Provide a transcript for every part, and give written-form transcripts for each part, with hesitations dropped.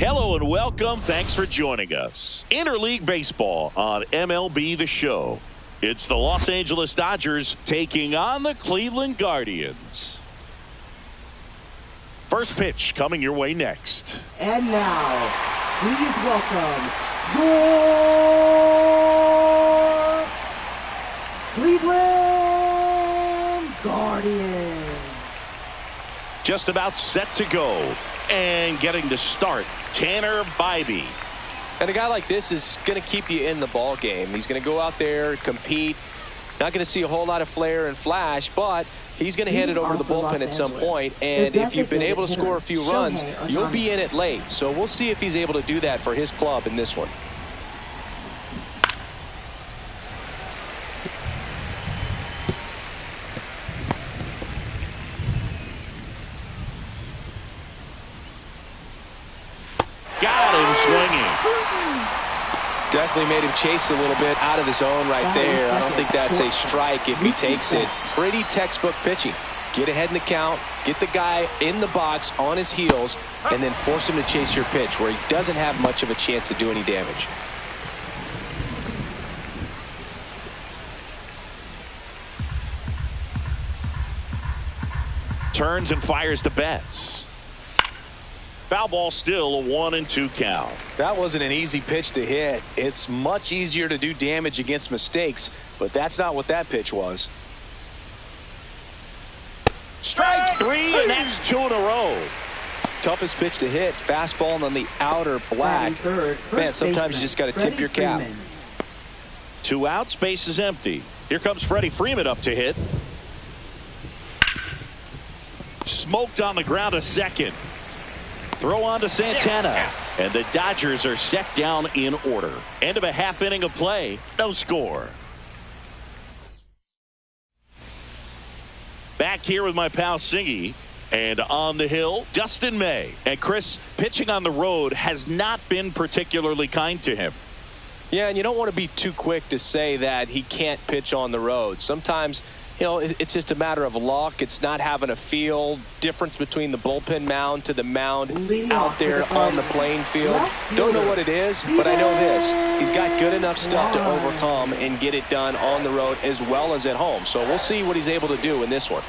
Hello and welcome. Thanks for joining us. Interleague Baseball on MLB The Show. It's the Los Angeles Dodgers taking on the Cleveland Guardians. First pitch coming your way next. And now, please welcome your Cleveland Guardians. Just about set to go. And getting to start, Tanner Bibee. And a guy like this is going to keep you in the ball game. He's going to go out there, compete. Not going to see a whole lot of flair and flash, but he's going to hand it over to the bullpen at some point. And if you've been able to score a few runs, you'll be in it late. So we'll see if he's able to do that for his club in this one. Definitely made him chase a little bit out of the zone right there. I don't think that's a strike if he takes it. Pretty textbook pitching. Get ahead in the count, get the guy in the box on his heels, and then force him to chase your pitch where he doesn't have much of a chance to do any damage. Turns and fires to Betts. Foul ball, still a 1-2 count. That wasn't an easy pitch to hit. It's much easier to do damage against mistakes, but that's not what that pitch was. Strike three, and that's 2 in a row. Toughest pitch to hit, fastball on the outer black. Man, sometimes you just got to tip your cap. 2 outs, base is empty. Here comes Freddie Freeman up to hit. Smoked on the ground to second. Throw on to Santana, and the Dodgers are set down in order. End of a half inning of play, no score. Back here with my pal Singy, and on the hill, Dustin May. And Chris, pitching on the road has not been particularly kind to him. Yeah, and you don't want to be too quick to say that he can't pitch on the road. Sometimes, you know, it's just a matter of luck. It's not having a feel. Difference between the bullpen mound to the mound out there on the playing field. Don't know what it is, but I know this. He's got good enough stuff to overcome and get it done on the road as well as at home. So we'll see what he's able to do in this one.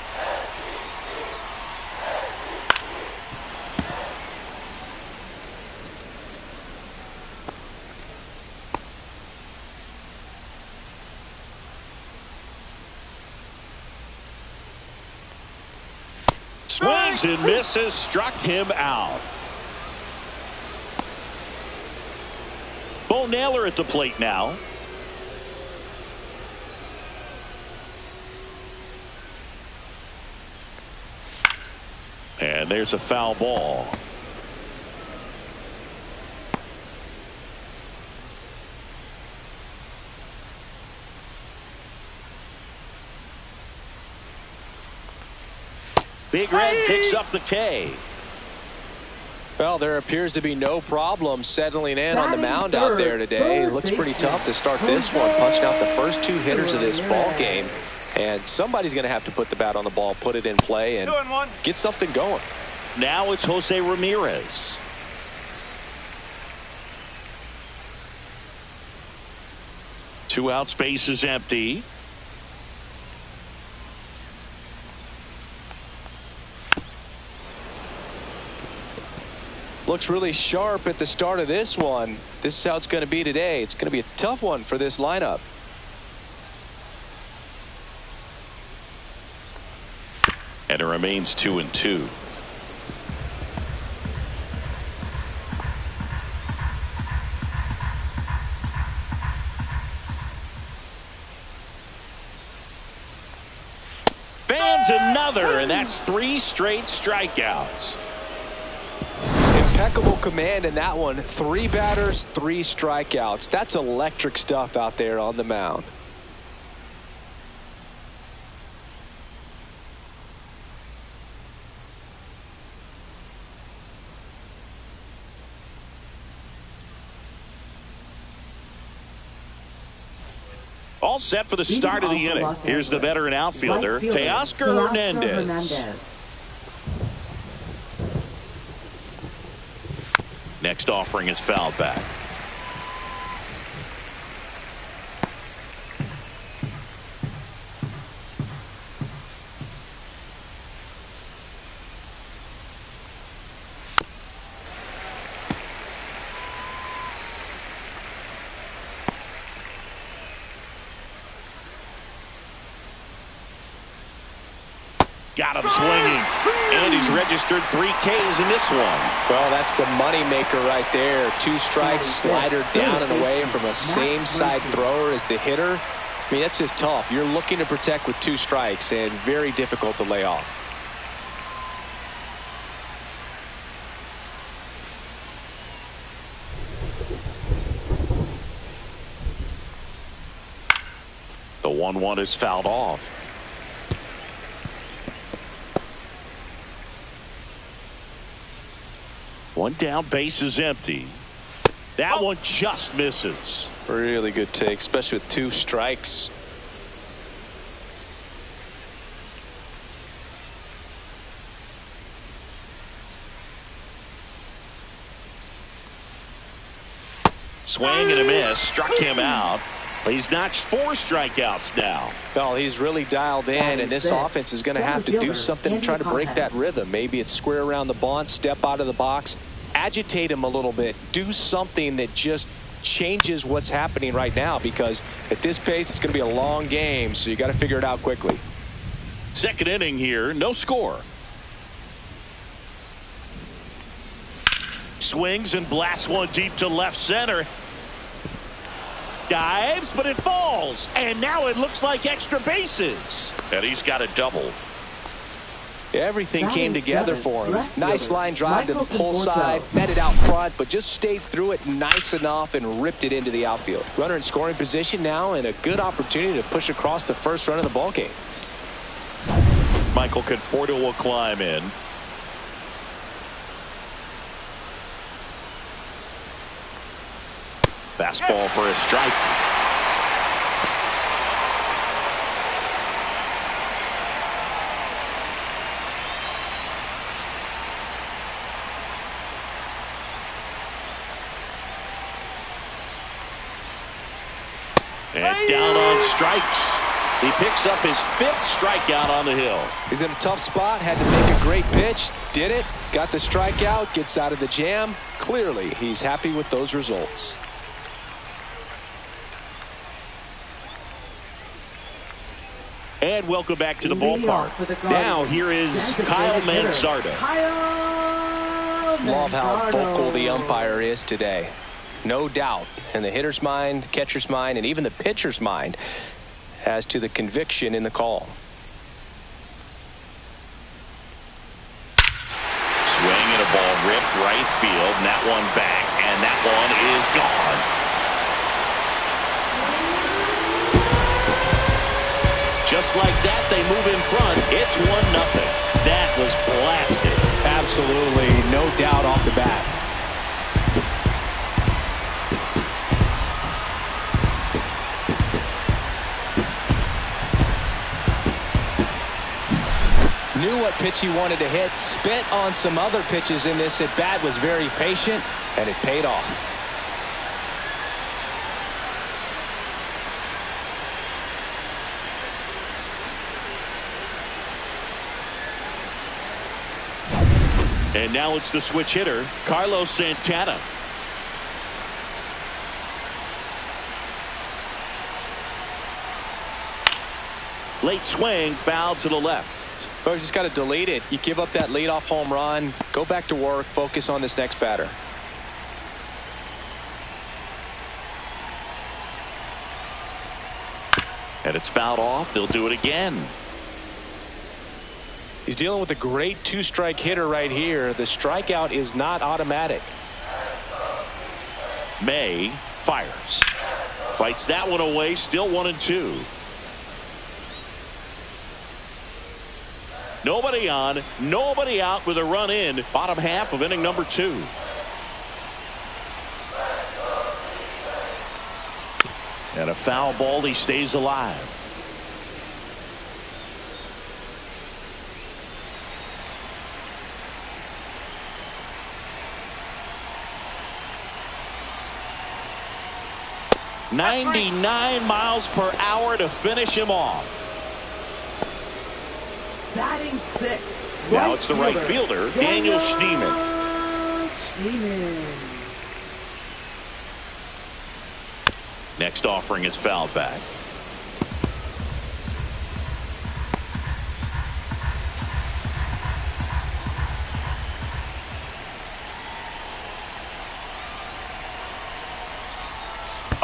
Swings and misses, struck him out. Bo Naylor at the plate now. And there's a foul ball. Big Red picks up the K. Well, there appears to be no problem settling in on the mound out there today. It looks pretty tough to start this one, punching out the first 2 hitters of this ball game. And somebody's going to have to put the bat on the ball, put it in play, and get something going. Now it's Jose Ramirez. Two outs, base is empty. Looks really sharp at the start of this one. This is how it's going to be today. It's going to be a tough one for this lineup. And it remains 2-2. Fans another, and that's 3 straight strikeouts. Impeccable command in that one. 3 batters, 3 strikeouts. That's electric stuff out there on the mound. All set for the start of the inning. Here's the veteran outfielder, Teoscar Hernandez. Next offering is fouled back. Got him swinging. And he's registered 3 Ks in this one. Well, that's the money maker right there. 2 strikes, slider down and away from a same side thrower as the hitter. I mean, that's just tough. You're looking to protect with 2 strikes and very difficult to lay off. The 1-1 is fouled off. One down, base is empty. That one just misses. Really good take, especially with 2 strikes. Swing and a miss. Struck him out. He's notched 4 strikeouts now. Well, he's really dialed in, and this offense is going to have to do something to try to break that rhythm. Maybe it's square around the bunt, step out of the box, agitate him a little bit, do something that just changes what's happening right now, because at this pace it's going to be a long game, so you got to figure it out quickly. Second inning here, no score. Swings and blasts one deep to left center. Dives, but it falls. And now it looks like extra bases. And he's got a double. Everything came together for him. Nice line drive to the pull side, met it out front, but just stayed through it nice enough and ripped it into the outfield. Runner in scoring position now, and a good opportunity to push across the first run of the ballgame. Michael Conforto will climb in. Fastball for a strike. And down on strikes. He picks up his 5th strikeout on the hill. He's in a tough spot, had to make a great pitch, did it, got the strikeout, gets out of the jam. Clearly, he's happy with those results. And welcome back to the ballpark. Now here is Kyle Manzardo. Love how vocal the umpire is today. No doubt in the hitter's mind, catcher's mind, and even the pitcher's mind as to the conviction in the call. Swing and a ball ripped right field, and that one back, and that one is gone. Just like that, they move in front. It's 1-0. That was blasted. Absolutely, no doubt off the bat. Knew what pitch he wanted to hit, spit on some other pitches in this at bat, was very patient, and it paid off. And now it's the switch hitter, Carlos Santana. Late swing, foul to the left. But you just got to delete it. You give up that leadoff home run, go back to work, focus on this next batter. And it's fouled off. They'll do it again. He's dealing with a great 2-strike hitter right here. The strikeout is not automatic. May fires. Fights that one away. Still 1-2. Nobody on, nobody out with a run in. Bottom half of inning number 2. And a foul ball. He stays alive. 99 miles per hour to finish him off. Batting sixth. Now it's the right fielder, Daniel Schneemann. Next offering is fouled back.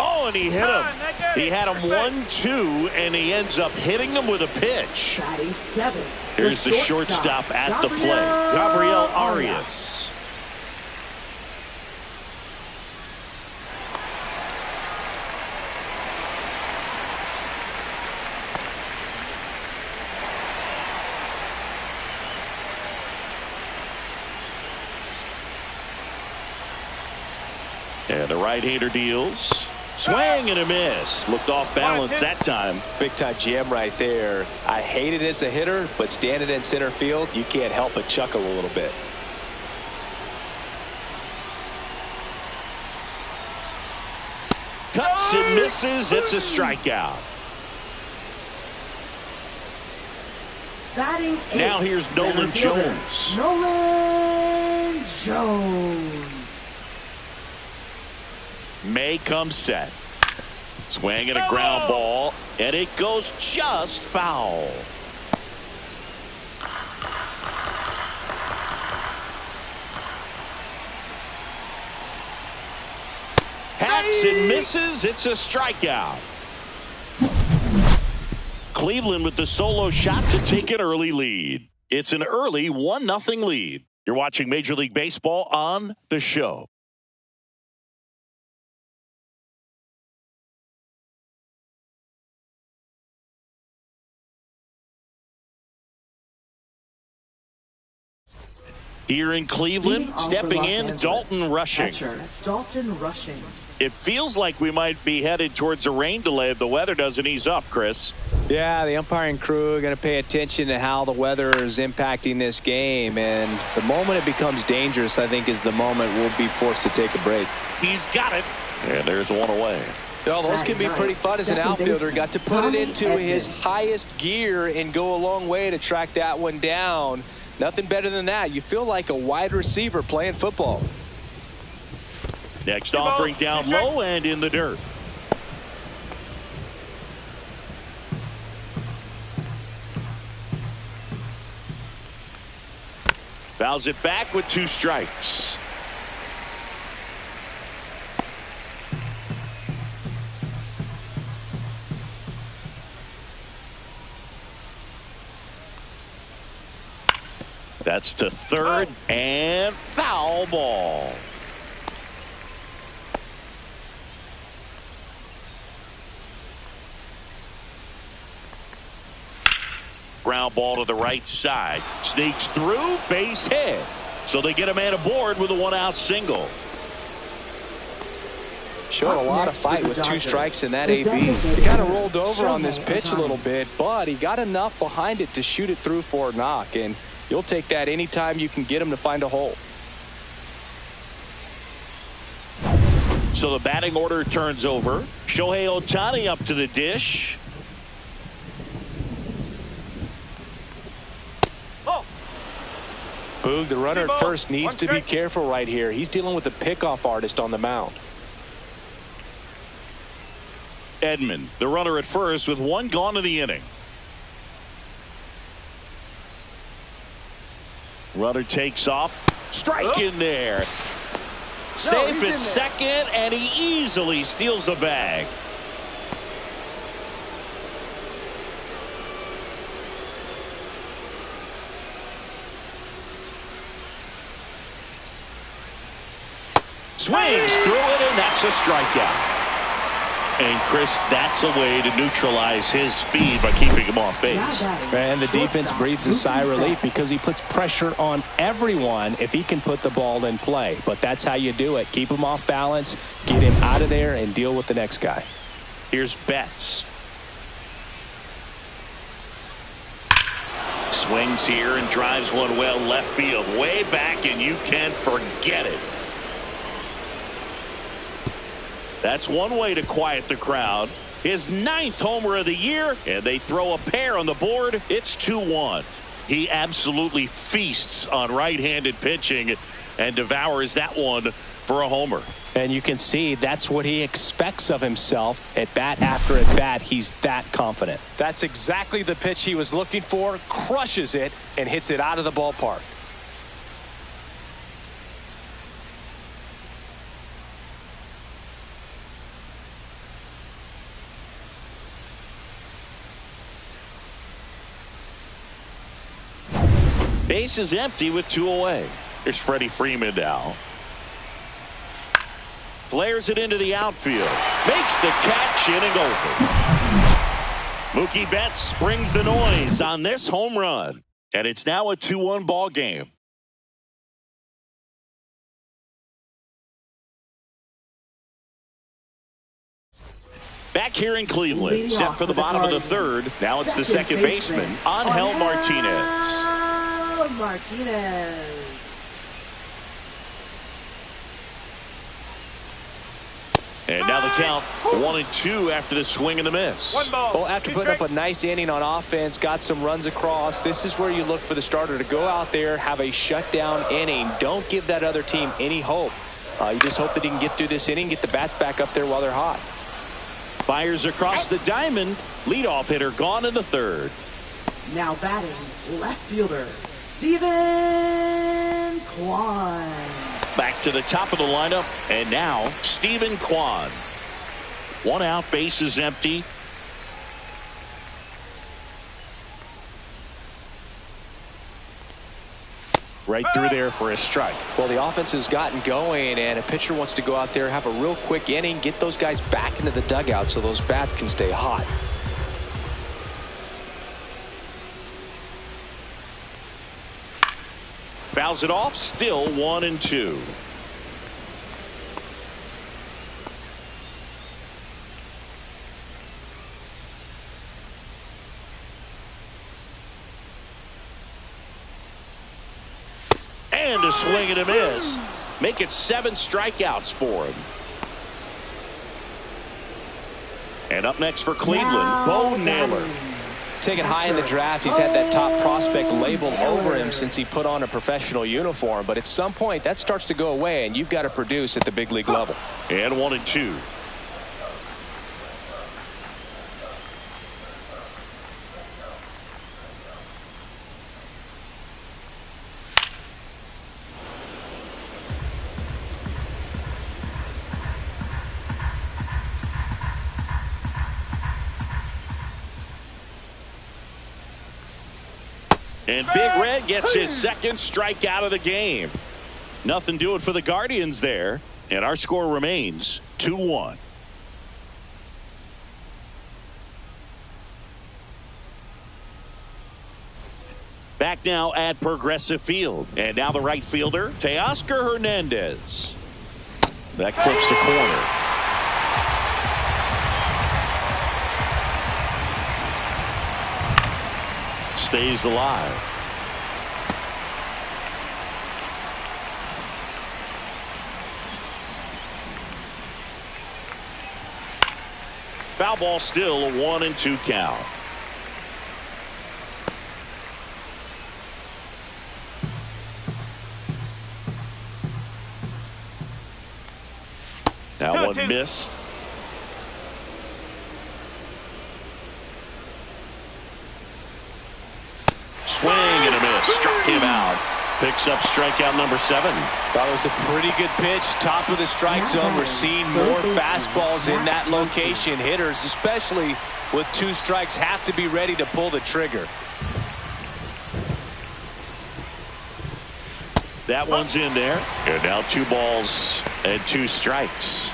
Oh, and he hit him. He had him 1-2, and he ends up hitting him with a pitch. Batting seventh. Here's the shortstop at the plate, Gabriel Arias. And the right-hander deals. Swing and a miss. Looked off balance that time. Big time jam right there. I hate it as a hitter, but standing in center field, you can't help but chuckle a little bit. Cuts and misses. It's a strikeout. Batting eighth. Now here's Nolan Jones. Nolan Jones. May comes set. Swing and a ground ball, and it goes just foul. Hacks and misses. It's a strikeout. Cleveland with the solo shot to take an early lead. It's an early 1-0 lead. You're watching Major League Baseball on The Show. Here in Cleveland, stepping in, Dalton Rushing. Dalton Rushing. It feels like we might be headed towards a rain delay if the weather doesn't ease up, Chris. Yeah, the umpiring crew are going to pay attention to how the weather is impacting this game. And the moment it becomes dangerous, I think, is the moment we'll be forced to take a break. He's got it. And there's one away. Well, those can be pretty fun as an outfielder. Got to put it into his highest gear and go a long way to track that one down. Nothing better than that. You feel like a wide receiver playing football. Next offering down low and in the dirt. Fouls it back with 2 strikes. That's to third and foul ball. Ground ball to the right side. Sneaks through, base hit. So they get a man aboard with a 1-out single. Showed a lot of fight with 2 strikes in that AB. He kind of rolled over on this pitch a little bit, but he got enough behind it to shoot it through for a knock. And you'll take that anytime you can get him to find a hole. So the batting order turns over. Shohei Ohtani up to the dish. Boog, the runner at first needs to be careful right here. He's dealing with a pickoff artist on the mound. Edman, the runner at first with 1 gone in the inning. Runner takes off. Strike in there. Safe at second, and he easily steals the bag. Swings through it, and that's a strikeout. And, Chris, that's a way to neutralize his speed by keeping him off base. And the defense breathes a sigh of relief because he puts pressure on everyone if he can put the ball in play. But that's how you do it. Keep him off balance, get him out of there, and deal with the next guy. Here's Betts. Swings here and drives one well left field. Way back, and you can forget it. That's one way to quiet the crowd. His 9th homer of the year, and they throw a pair on the board. It's 2-1. He absolutely feasts on right-handed pitching and devours that one for a homer. And you can see that's what he expects of himself at bat after at bat. He's that confident. That's exactly the pitch he was looking for. Crushes it and hits it out of the ballpark. Base is empty with 2 away. Here's Freddie Freeman now. Flares it into the outfield. Makes the catch, inning over. Mookie Betts brings the noise on this home run. And it's now a 2-1 ball game. Back here in Cleveland, set for the bottom of the third. Now it's the second baseman, Angel Martinez. And now the count 1-2 after the swing and the miss. Well, after putting up a nice inning on offense, got some runs across, this is where you look for the starter to go out there, have a shutdown inning. Don't give that other team any hope. You just hope that he can get through this inning, get the bats back up there while they're hot. Fires across the diamond. Leadoff hitter gone in the third. Now batting, left fielder, Steven Kwan. Back to the top of the lineup, and now Steven Kwan. 1 out, base is empty. Right through there for a strike. Well, the offense has gotten going, and a pitcher wants to go out there, have a real quick inning, get those guys back into the dugout so those bats can stay hot. Fouls it off, still 1-2. And a swing and a miss. Make it 7 strikeouts for him. And up next for Cleveland, Bo Naylor. Taken high in the draft, he's had that top prospect labeled over him since he put on a professional uniform. But at some point, that starts to go away, and you've got to produce at the big league level. And 1-2. And Big Red gets his 2nd strikeout of the game. Nothing doing for the Guardians there. And our score remains 2-1. Back now at Progressive Field. And now the right fielder, Teoscar Hernandez. That clips the corner. Stays alive. Foul ball, still a 1-2 count. That one missed. Swing and a miss. Struck him out. Picks up strikeout number 7. That was a pretty good pitch. Top of the strike zone. We're seeing more fastballs in that location. Hitters, especially with 2 strikes, have to be ready to pull the trigger. That one's in there. And now 2 balls and 2 strikes.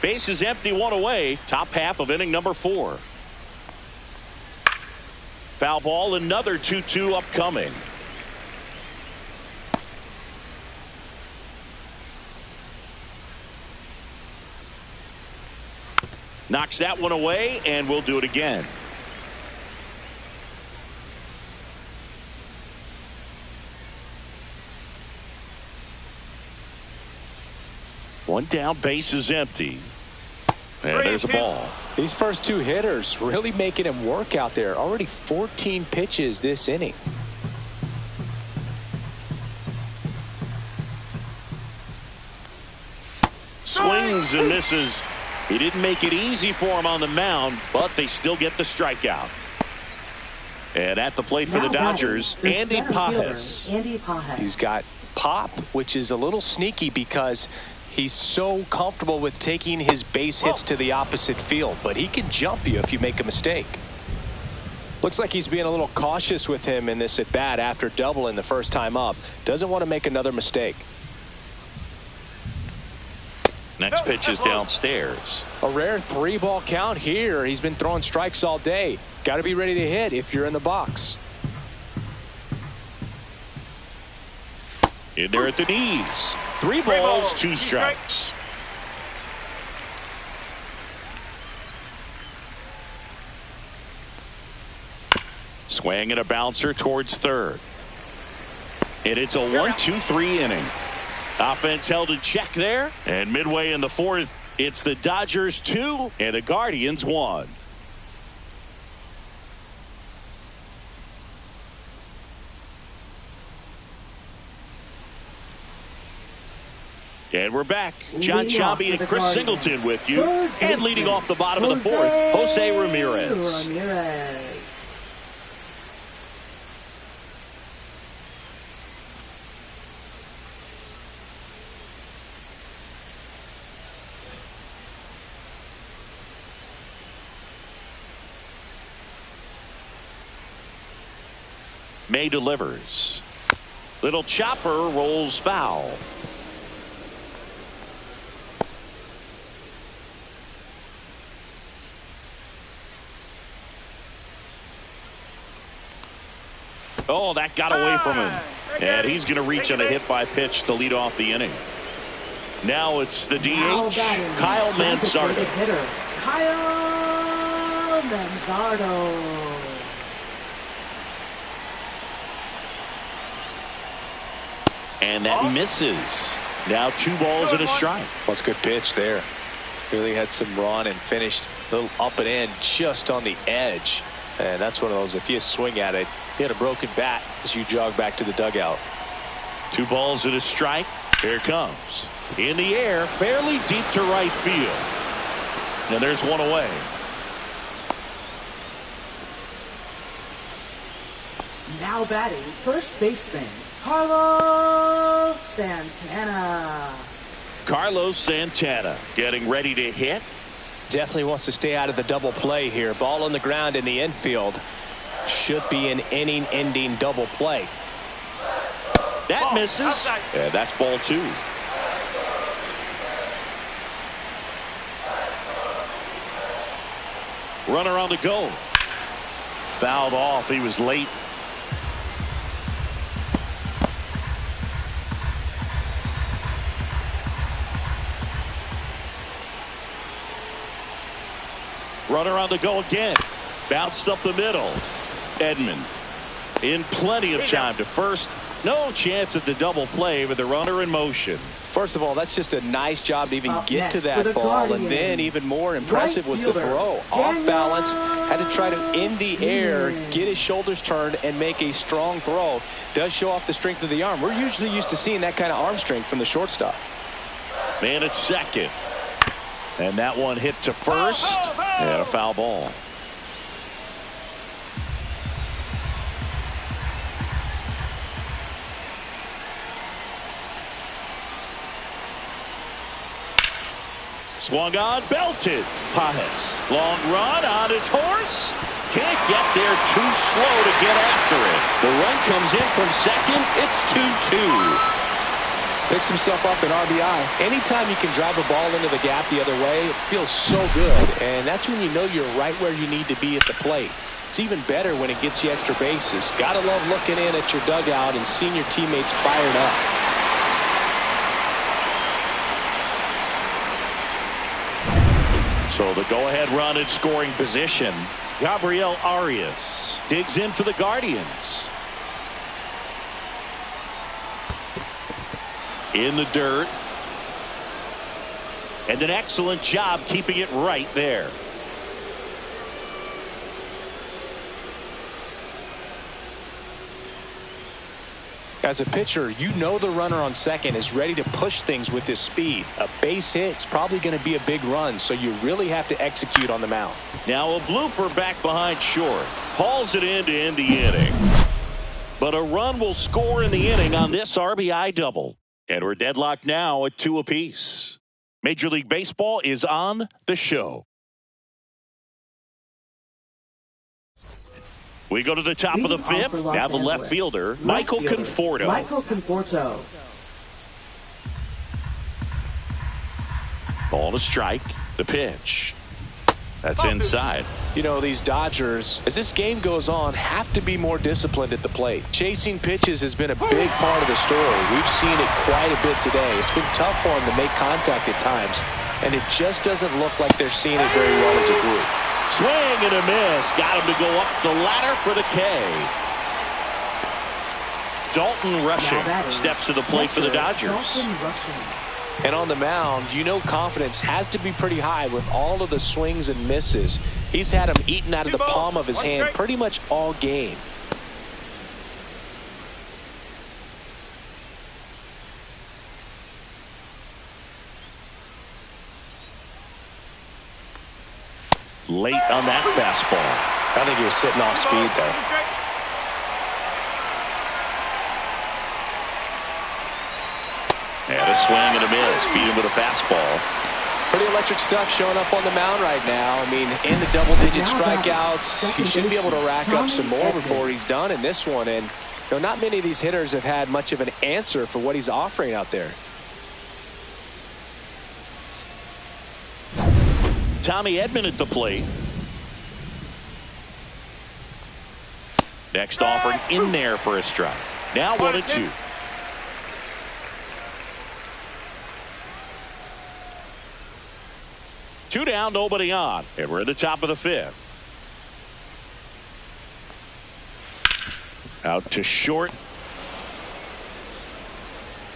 Base is empty, 1 away. Top half of inning number 4. Foul ball, another 2-2 upcoming. Knocks that one away, and we'll do it again. One down, base is empty. And there's a ball. These first two hitters really making him work out there. Already 14 pitches this inning. Swings and misses. He didn't make it easy for him on the mound, but they still get the strikeout. And at the plate for the Dodgers, Andy Pages. He's got pop, which is a little sneaky because he's so comfortable with taking his base hits to the opposite field, but he can jump you if you make a mistake. Looks like he's being a little cautious with him in this at bat after doubling the first time up. Doesn't want to make another mistake. Next pitch is downstairs. A rare 3-ball count here. He's been throwing strikes all day. Got to be ready to hit if you're in the box. In there at the knees. 3 balls, 2 strikes. Swing and a bouncer towards third. And it's a 1-2-3 inning. Offense held in check there. And midway in the 4th, it's the Dodgers 2 and the Guardians 1. And we're back. John Sciambi and Chris Singleton with you. And leading off the bottom of the 4th, Jose Ramirez. May delivers. Little chopper rolls foul. Oh, that got away from him. And he's going to reach on a hit by pitch to lead off the inning. Now it's the DH, Kyle Manzardo. Kyle Manzardo. And that misses. Now 2 balls and a strike. That's a good pitch there. Really had some run and finished a little up and in just on the edge. And that's one of those, if you swing at it, you had a broken bat as you jog back to the dugout. 2 balls and a strike. Here it comes. In the air, fairly deep to right field. And there's one away. Now batting, first baseman, Carlos Santana. Carlos Santana getting ready to hit. Definitely wants to stay out of the double play here. Ball on the ground in the infield. Should be an inning-ending double play. That misses. And that's ball 2. Runner on the go. Fouled off. He was late. Runner on the go again. Bounced up the middle. Edman in plenty of time to first. No chance at the double play with the runner in motion. First of all, that's just a nice job to even get to that ball. And then even more impressive was the throw. Off balance. Had to try to in the air, get his shoulders turned, and make a strong throw. Does show off the strength of the arm. We're usually used to seeing that kind of arm strength from the shortstop. Man at second. And that one hit to first. And a foul ball. Swung on, belted. Pages. Long run on his horse. Can't get there, too slow to get after it. The run comes in from second. It's 2-2. Picks himself up in RBI. Anytime you can drive a ball into the gap the other way, it feels so good. And that's when you know you're right where you need to be at the plate. It's even better when it gets you extra bases. Gotta love looking in at your dugout and seeing your teammates fired up. So the go-ahead run in scoring position. Gabriel Arias digs in for the Guardians. In the dirt. and an excellent job keeping it right there. As a pitcher, you know the runner on second is ready to push things with his speed. A base hit's probably going to be a big run, so you really have to execute on the mound. Now a blooper back behind short. Hauls it in to end the inning. But a run will score in the inning on this RBI double. And we're deadlocked now at 2 apiece. Major League Baseball is on the show. We go to the top of the fifth. Now the left fielder, Michael Conforto. Michael Conforto. Ball to strike. The pitch. That's inside. You know, these Dodgers, as this game goes on, have to be more disciplined at the plate. Chasing pitches has been a big part of the story. We've seen it quite a bit today. It's been tough for them to make contact at times, and it just doesn't look like they're seeing it very well as a group. Swing and a miss. Got him to go up the ladder for the K. Dalton Rushing steps to the plate for the Dodgers. And on the mound, you know confidence has to be pretty high with all of the swings and misses. He's had them eaten out of the palm of his hand pretty much all game. Late on that fastball. I think he was sitting off speed there. And a swing and a miss. Beat him with a fastball. Pretty electric stuff showing up on the mound right now. I mean, in the double-digit strikeouts, he should be able to rack up some more before he's done in this one. And you know, not many of these hitters have had much of an answer for what he's offering out there. Tommy Edman at the plate. Next offering in there for a strike. Now 1-2. Two down, nobody on. And we're at the top of the fifth. Out to short.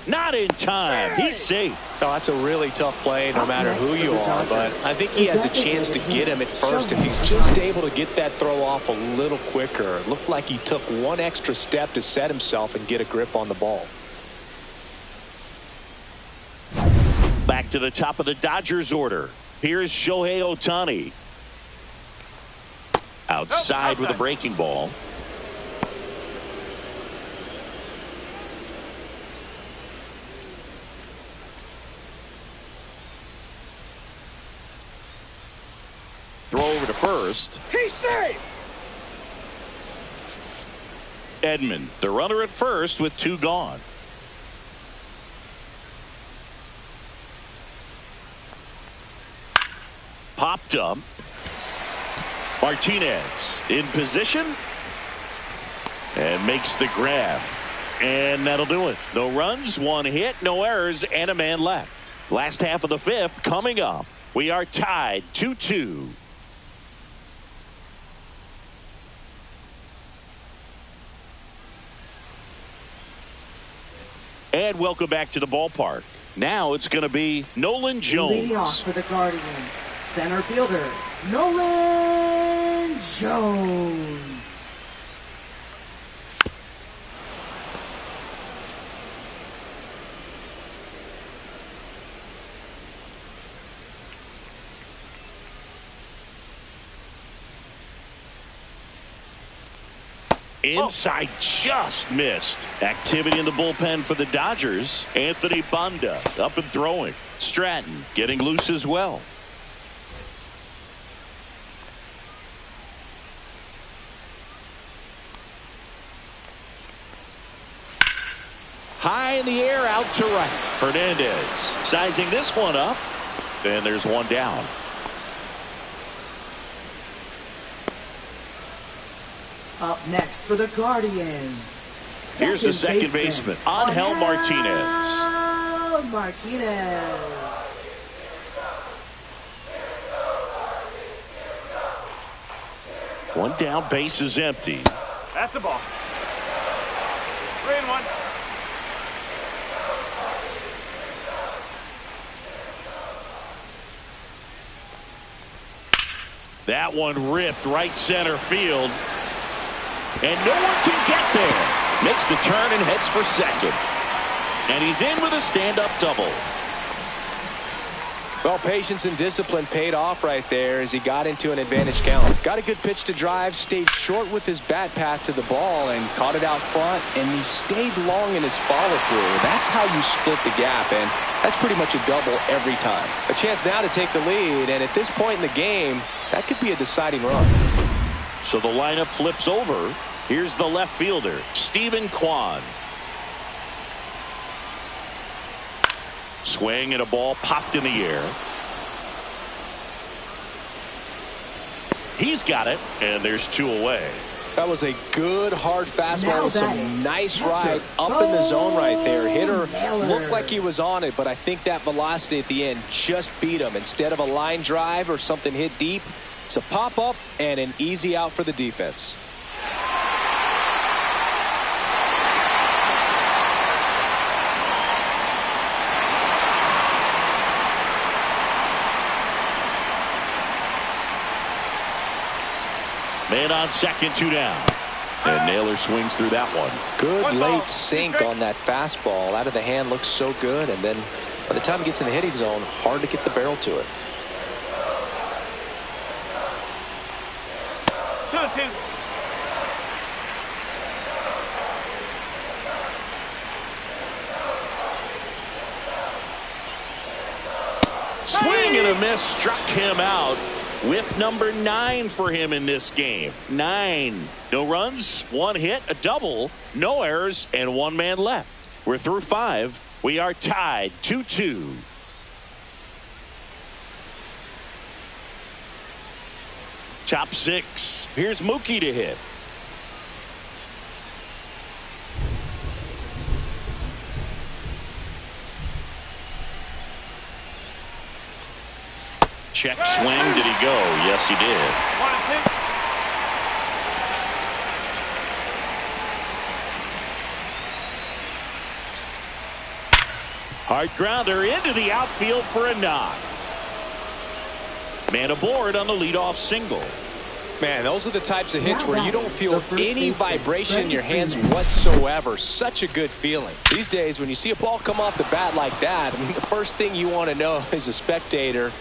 Not in time. He's safe. Oh, that's a really tough play no matter who you are, but I think he has a chance to get him at first if he's just able to get that throw off a little quicker. It looked like he took one extra step to set himself and get a grip on the ball. Back to the top of the Dodgers order. Here's Shohei Ohtani. Outside with a breaking ball. Throw over to first. He's safe. Edman, the runner at first with 2 gone. Popped up. Martinez in position and makes the grab, and that'll do it. No runs, 1 hit, no errors, and a man left. Last half of the fifth coming up. We are tied 2-2. And welcome back to the ballpark. Now it's going to be Nolan Jones. Leading off for the Guardians, center fielder, Nolan Jones. Inside, just missed. Activity in the bullpen for the Dodgers. Anthony Banda up and throwing. Stratton getting loose as well. High in the air, out to right. Hernandez sizing this one up. And there's one down. Up next for the Guardians. Here's the second baseman, Angel Martinez. Martinez. One down, base is empty. That's a ball. 3-1. That one ripped right center field. And no one can get there. Makes the turn and heads for second. And he's in with a stand-up double. Well, patience and discipline paid off right there as he got into an advantage count. Got a good pitch to drive, stayed short with his bat path to the ball, and caught it out front, and he stayed long in his follow-through. That's how you split the gap, and that's pretty much a double every time. A chance now to take the lead, and at this point in the game, that could be a deciding run. So the lineup flips over. Here's the left fielder, Stephen Kwan. Swing and a ball popped in the air. He's got it, and there's 2 away. That was a good hard fastball with some nice ride up in the zone right there. Hitter looked like he was on it, but I think that velocity at the end just beat him. Instead of a line drive or something hit deep, it's a pop up and an easy out for the defense. Man on second, 2 down. And Naylor swings through that one. Good late sink on that fastball. Out of the hand looks so good, and then by the time it gets in the hitting zone, hard to get the barrel to it. 2-2. Swing and a miss struck him out. With number 9 for him in this game. 9. No runs, 1 hit, a double, no errors, and 1 man left. We're through 5. We are tied 2-2. Top 6. Here's Mookie to hit. Check swing. Did he go? Yes, he did. 1-2. Hard grounder into the outfield for a knock. Man aboard on the leadoff single. Man, those are the types of hits where you don't feel any vibration in your hands whatsoever. Such a good feeling. These days, when you see a ball come off the bat like that, I mean, the first thing you want to know as a spectator,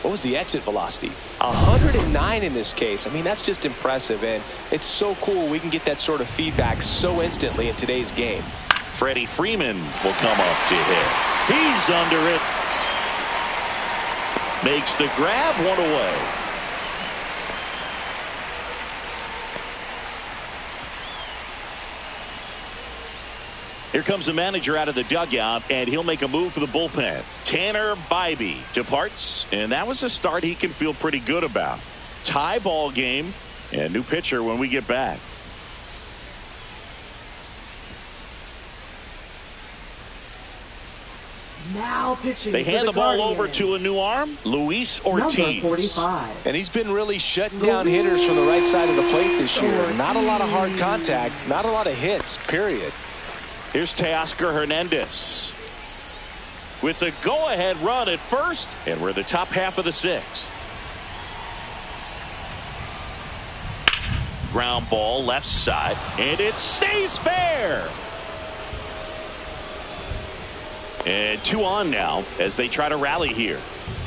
what was the exit velocity? 109 in this case. I mean, that's just impressive, and it's so cool we can get that sort of feedback so instantly in today's game. Freddie Freeman will come up to hit. He's under it. Makes the grab, 1 away. Here comes the manager out of the dugout, and he'll make a move for the bullpen. Tanner Bibee departs, and that was a start he can feel pretty good about. Tie ball game, and new pitcher when we get back. Now pitching. They hand the ball over to a new arm, Luis Ortiz. Number 45. And he's been really shutting down hitters from the right side of the plate this year. Not a lot of hard contact, not a lot of hits, period. Here's Teoscar Hernandez with the go-ahead run at first, and we're the top half of the 6th. Ground ball left side, and it stays fair. And 2 on now as they try to rally here.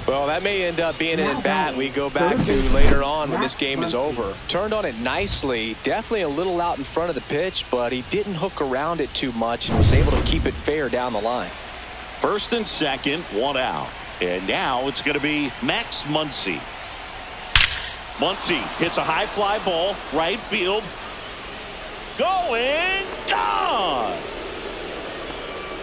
Well, that may end up being an at-bat we go back to later on when this game is over. Turned on it nicely, definitely a little out in front of the pitch, but he didn't hook around it too much and was able to keep it fair down the line. First and second, 1 out. And now it's going to be Max Muncy. Muncy hits a high fly ball, right field. Going, gone!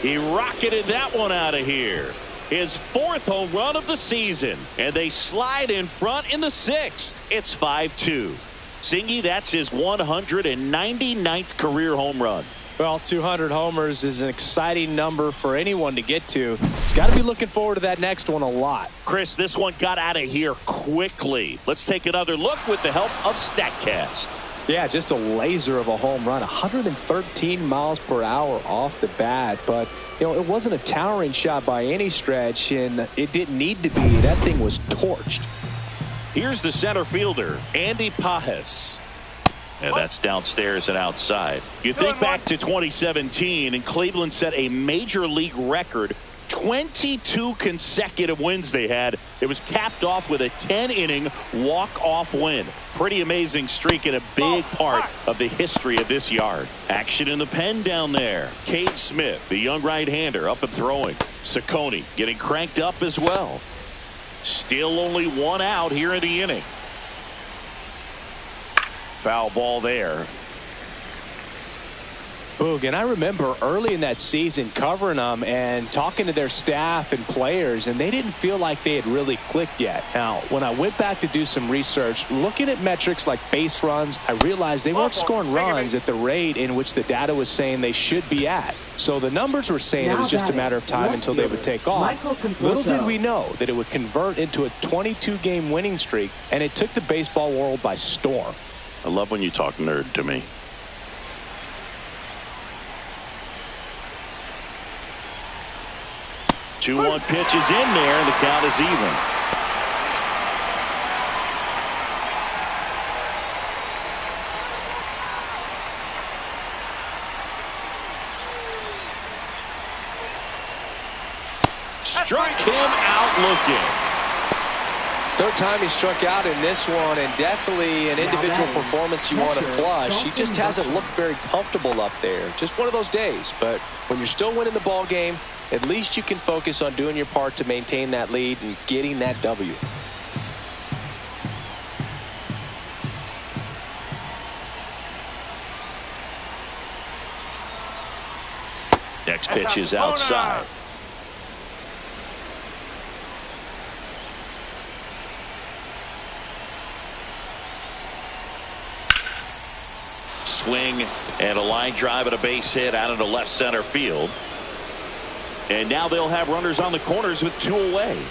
He rocketed that one out of here. His 4th home run of the season, and they slide in front in the 6th. It's 5-2. Singy, that's his 199th career home run. Well, 200 homers is an exciting number for anyone to get to. He's got to be looking forward to that next one a lot. Chris, this one got out of here quickly. Let's take another look with the help of StatCast. Yeah, just a laser of a home run, 113 miles per hour off the bat. But, you know, it wasn't a towering shot by any stretch, and it didn't need to be. That thing was torched. Here's the center fielder, Andy Pages. And that's downstairs and outside. You think back to 2017, and Cleveland set a major league record. 22 consecutive wins they had. It was capped off with a 10-inning walk-off win. Pretty amazing streak and a big part of the history of this yard. Action in the pen down there. Cade Smith, the young right-hander, up and throwing. Ciccone getting cranked up as well. Still only one out here in the inning. Foul ball there. Boog, and I remember early in that season covering them and talking to their staff and players, and they didn't feel like they had really clicked yet. Now, when I went back to do some research, looking at metrics like base runs, I realized they weren't scoring runs at the rate in which the data was saying they should be at. So the numbers were saying it was just a matter of time until they would take off. Little did we know that it would convert into a 22-game winning streak, and it took the baseball world by storm. I love when you talk nerd to me. 2-1 pitch is in there, and the count is even. Struck him out looking. Third time he struck out in this one, and definitely an individual performance you want to flush. He just hasn't looked very comfortable up there. Just one of those days. But when you're still winning the ball game, at least you can focus on doing your part to maintain that lead and getting that W. Next pitch is outside. Swing and a line drive and a base hit out into left center field. And now they'll have runners on the corners with 2 away.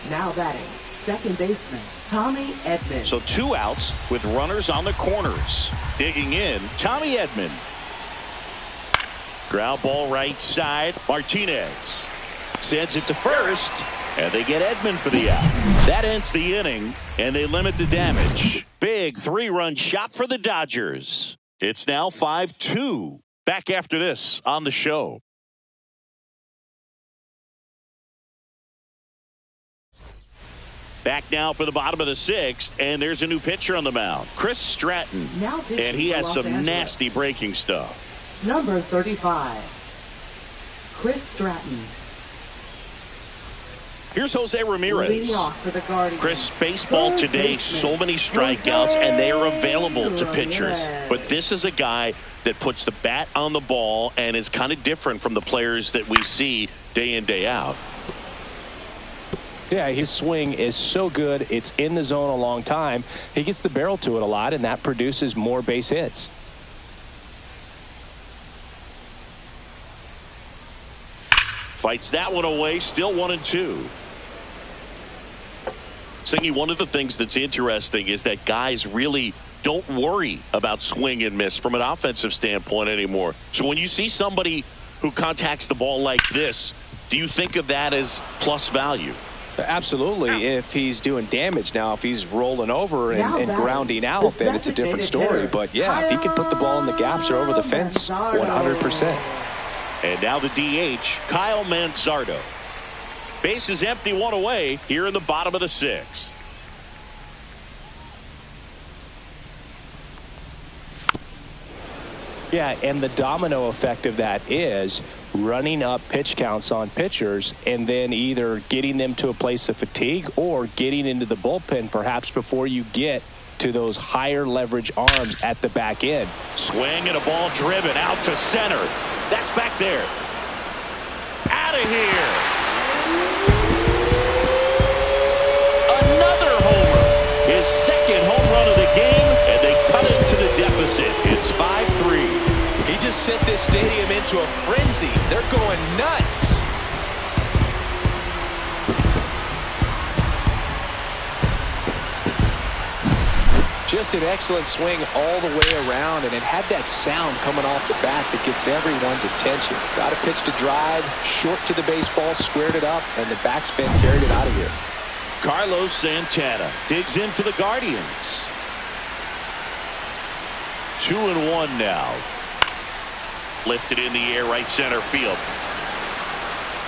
Now batting, second baseman Tommy Edman. So 2 outs with runners on the corners. Digging in, Tommy Edman. Ground ball right side. Martinez sends it to first, and they get Edman for the out. That ends the inning, and they limit the damage. Big 3-run shot for the Dodgers. It's now 5-2. Back after this on the show. Back now for the bottom of the 6th, and there's a new pitcher on the mound, Chris Stratton. And he has some nasty breaking stuff. Number 35, Chris Stratton. Here's Jose Ramirez. Leading off for the Guardians. Chris, baseball today, so many strikeouts, and they are available to pitchers. But this is a guy that puts the bat on the ball and is kind of different from the players that we see day in, day out. Yeah, his swing is so good. It's in the zone a long time. He gets the barrel to it a lot, and that produces more base hits. Fights that one away, still 1-2. Singy, one of the things that's interesting is that guys really don't worry about swing and miss from an offensive standpoint anymore. So when you see somebody who contacts the ball like this, do you think of that as plus value? Absolutely, if he's doing damage. Now, if he's rolling over and grounding out, then it's a different story. But, yeah, if he can put the ball in the gaps or over the fence, 100%. And now the DH, Kyle Manzardo. Base is empty, 1 away here in the bottom of the 6th. Yeah, and the domino effect of that is running up pitch counts on pitchers and then either getting them to a place of fatigue or getting into the bullpen perhaps before you get to those higher leverage arms at the back end. Swing and a ball driven out to center. That's back there. Out of here. Another homer. His second home run of the game, and they cut into the deficit. It's 5-3. He just sent this stadium into a frenzy. They're going nuts. Just an excellent swing all the way around, and it had that sound coming off the bat that gets everyone's attention. Got a pitch to drive, short to the baseball, squared it up, and the backspin carried it out of here. Carlos Santana digs in for the Guardians. 2-1 now. Lifted in the air, right center field.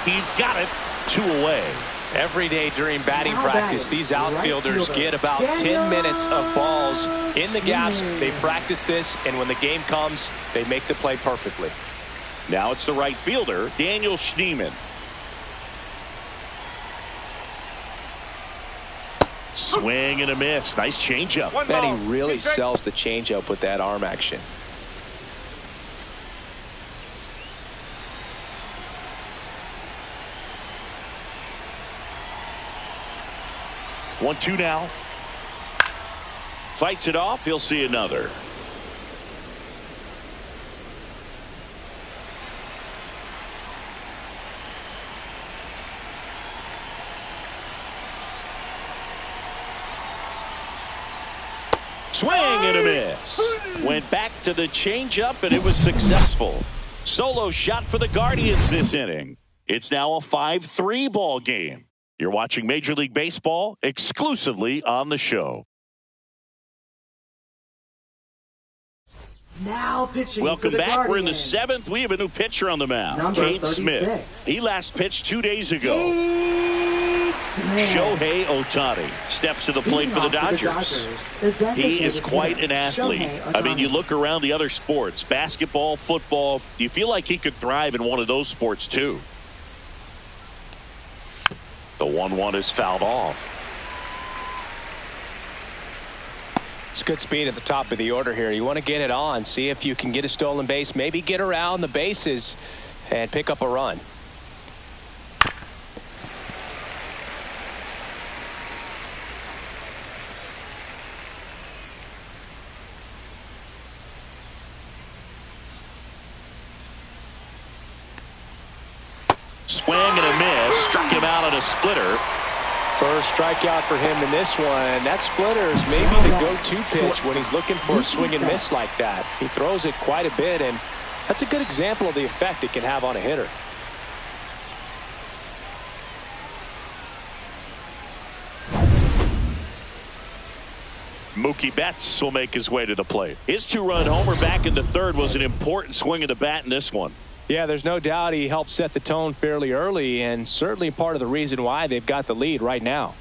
He's got it. 2 away. Every day during batting practice, these outfielders get about 10 minutes of balls in the gaps. They practice this, and when the game comes, they make the play perfectly. Now it's the right fielder, Daniel Schneemann. Swing and a miss. Nice changeup. Man, he really sells the changeup with that arm action. 1-2 now. Fights it off. He'll see another. Swing and a miss. Went back to the changeup, and it was successful. Solo shot for the Guardians this inning. It's now a 5-3 ball game. You're watching Major League Baseball exclusively on the show. Now pitching. Welcome for the back. Guardians. We're in the 7th. We have a new pitcher on the mound. Number Cade 36. Smith. He last pitched 2 days ago. Cade Smith. Shohei Ohtani steps to the plate for the Dodgers. He is quite an athlete. I mean, you look around the other sports, basketball, football, you feel like he could thrive in one of those sports too. The 1-1 is fouled off. It's good speed at the top of the order here. You want to get it on, see if you can get a stolen base, maybe get around the bases and pick up a run. Swing and a miss. Struck him out on a splitter. First strikeout for him in this one. That splitter is maybe the go-to pitch when he's looking for a swing and miss like that. He throws it quite a bit, and that's a good example of the effect it can have on a hitter. Mookie Betts will make his way to the plate. His 2-run homer back into third was an important swing of the bat in this one. Yeah, there's no doubt he helped set the tone fairly early, and certainly part of the reason why they've got the lead right now.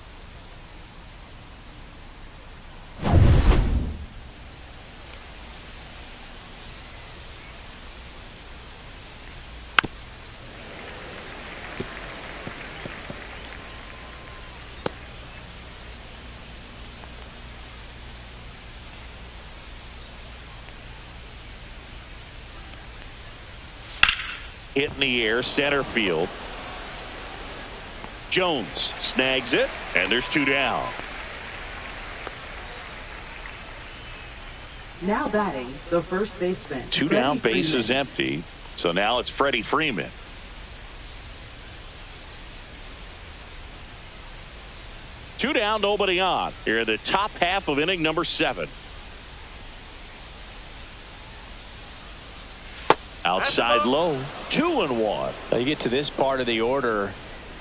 Hit in the air, center field. Jones snags it, and there's 2 down. Now batting, the first baseman. 2 down, Freddie base is Freeman. empty. So now it's Freddie Freeman. Two down, nobody on. Here in the top half of inning number 7. Outside low, 2-1. Now you get to this part of the order.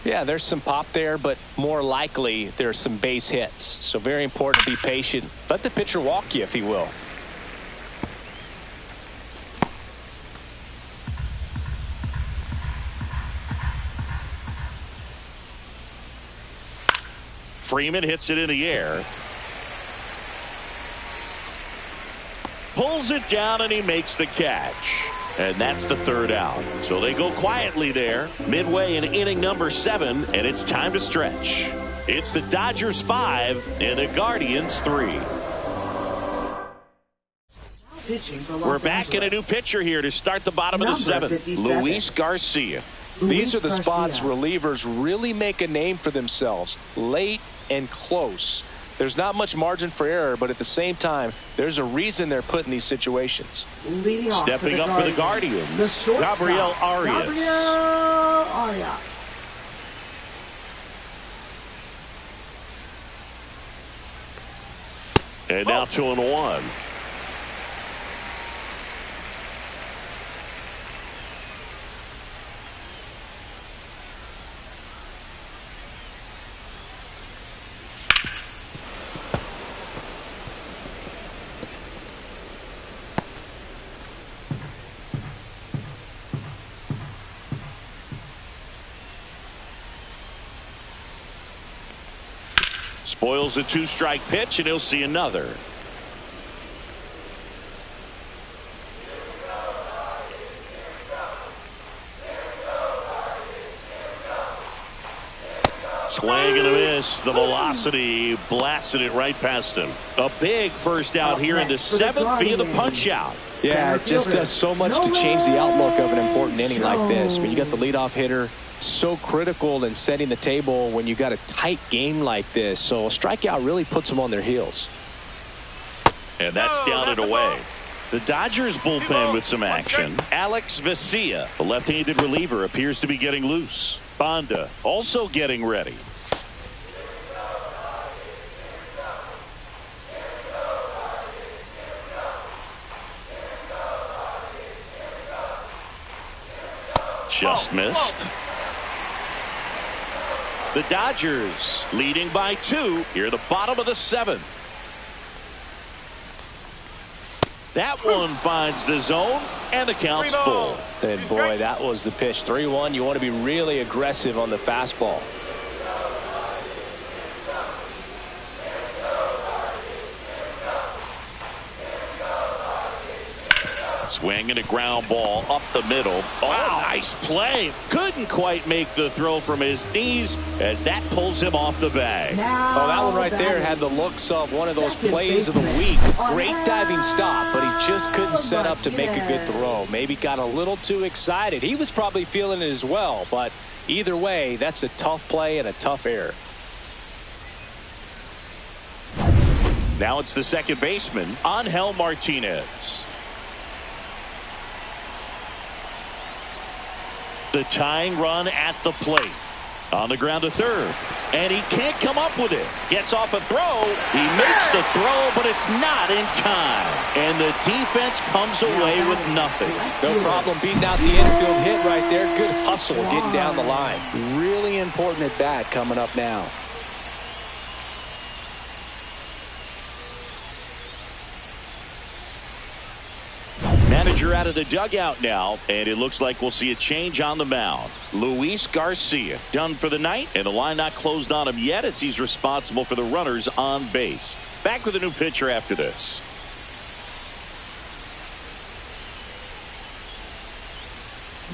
Yeah, there's some pop there, but more likely there's some base hits. So very important to be patient. Let the pitcher walk you, if he will. Freeman hits it in the air. Pulls it down, and he makes the catch. And that's the 3rd out. So they go quietly there, midway in inning number 7, and it's time to stretch. It's the Dodgers 5 and the Guardians 3. We're back in a new pitcher here to start the bottom of the 7th. Luis Garcia. These are the spots relievers really make a name for themselves, late and close. There's not much margin for error, but at the same time, there's a reason they're put in these situations. Stepping up for the Guardians, Gabriel Arias. Gabriel Arias. And now 2-1. Spoils a 2-strike pitch, and he'll see another. Swing and a miss. The velocity blasted it right past him. A big first out here in the 7th via the punch out. Yeah, it just does so much to change the outlook of an important inning like this. I mean, you got the leadoff hitter, so critical in setting the table when you got a tight game like this. So a strikeout really puts them on their heels. And that's down and away. The Dodgers bullpen with some action. Alex Vesia, the left-handed reliever, appears to be getting loose. Banda also getting ready. Just missed. The Dodgers leading by 2 here at the bottom of the 7th. That one finds the zone, and the count's full. And boy, that was the pitch. 3-1. You want to be really aggressive on the fastball. Swing and a ground ball up the middle. Oh, nice play. Couldn't quite make the throw from his knees as that pulls him off the bag. Oh, that one right there had the looks of one of those plays of the week. Great diving stop, but he just couldn't set up to make a good throw. Maybe got a little too excited. He was probably feeling it as well, but either way, that's a tough play and a tough error. Now it's the second baseman, Angel Martinez. The tying run at the plate. On the ground to third. And he can't come up with it. Gets off a throw. He makes the throw, but it's not in time. And the defense comes away with nothing. No problem beating out the infield hit right there. Good hustle getting down the line. Really important at bat coming up now. Manager out of the dugout now, and it looks like we'll see a change on the mound. Luis Garcia done for the night, and the line not closed on him yet as he's responsible for the runners on base. Back with a new pitcher after this.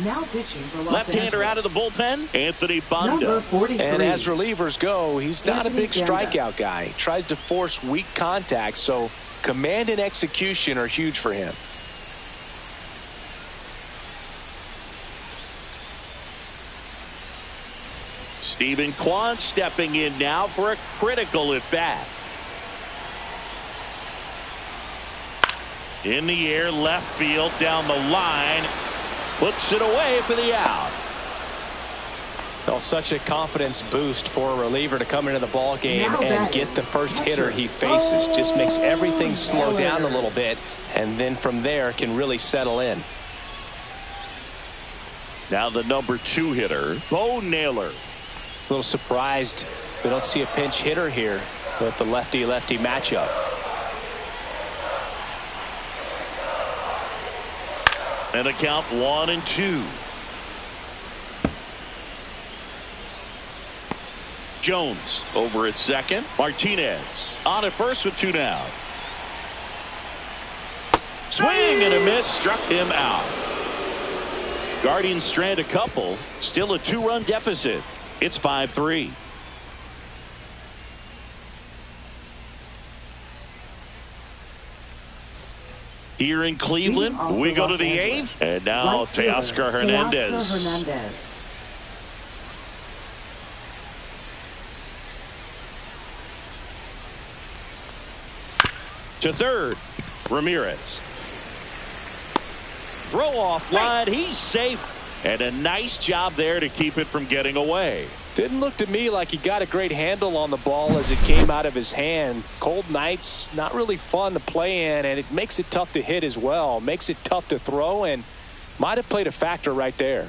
Now pitching for Los Left-hander Angeles. out of the bullpen, Anthony Number Banda. 43. And as relievers go, he's not Anthony a big Banda. strikeout guy. He tries to force weak contact, so command and execution are huge for him. Stephen Kwan stepping in now for a critical at bat. In the air, left field, down the line. Puts it away for the out. Well, such a confidence boost for a reliever to come into the ball game and get the first hitter he faces. Just makes everything slow down a little bit, and then from there can really settle in. Now the number 2 hitter, Bo Naylor. A little surprised we don't see a pinch hitter here with the lefty-lefty matchup. And a count 1-2. Jones over at second. Martinez on at first with 2 down. Swing and a miss, struck him out. Guardians strand a couple. Still a 2-run deficit. It's 5-3. Here in Cleveland, we go to the 8th. And now Teoscar Hernandez. To third, Ramirez. Throw off line. He's safe. And a nice job there to keep it from getting away. Didn't look to me like he got a great handle on the ball as it came out of his hand. Cold nights, not really fun to play in, and it makes it tough to hit as well. Makes it tough to throw, and might have played a factor right there.